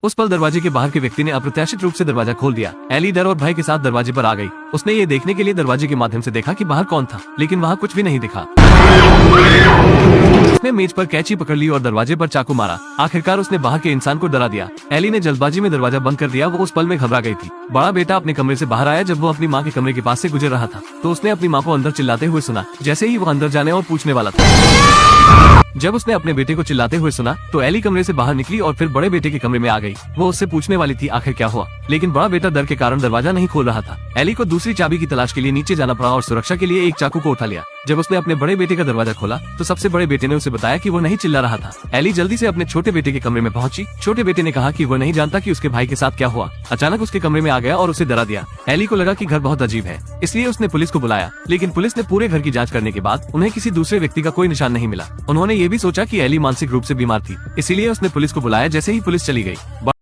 उस पल दरवाजे के बाहर के व्यक्ति ने अप्रत्याशित रूप से दरवाजा खोल दिया। एली डर और भय के साथ दरवाजे पर आ गई। उसने ये देखने के लिए दरवाजे के माध्यम से देखा कि बाहर कौन था, लेकिन वहाँ कुछ भी नहीं दिखा। उसने मेज पर कैंची पकड़ ली और दरवाजे पर चाकू मारा। आखिरकार उसने बाहर के इंसान को डरा दिया। एली ने जल्दबाजी में दरवाजा बंद कर दिया। वो उस पल में घबरा गई थी। बड़ा बेटा अपने कमरे से बाहर आया जब वो अपनी माँ के कमरे के पास से गुजर रहा था, तो उसने अपनी माँ को अंदर चिल्लाते हुए सुना। जैसे ही वो अंदर जाने और पूछने वाला था, जब उसने अपने बेटे को चिल्लाते हुए सुना, तो एली कमरे से बाहर निकली और फिर बड़े बेटे के कमरे में आ गई। वो उससे पूछने वाली थी आखिर क्या हुआ, लेकिन बड़ा बेटा डर के कारण दरवाजा नहीं खोल रहा था। एली को दूसरी चाबी की तलाश के लिए नीचे जाना पड़ा और सुरक्षा के लिए एक चाकू को उठा लिया। जब उसने अपने बड़े बेटे का दरवाजा खोला, तो सबसे बड़े बेटे ने उसे बताया कि वो नहीं चिल्ला रहा था। एली जल्दी से अपने छोटे बेटे के कमरे में पहुंची। छोटे बेटे ने कहा कि वो नहीं जानता कि उसके भाई के साथ क्या हुआ। अचानक उसके कमरे में आ गया और उसे डरा दिया। एली को लगा कि घर बहुत अजीब है, इसलिए उसने पुलिस को बुलाया, लेकिन पुलिस ने पूरे घर की जांच करने के बाद उन्हें किसी दूसरे व्यक्ति का कोई निशान नहीं मिला। उन्होंने ये भी सोचा कि एली मानसिक रूप से बीमार थी, इसीलिए उसने पुलिस को बुलाया। जैसे ही पुलिस चली गई,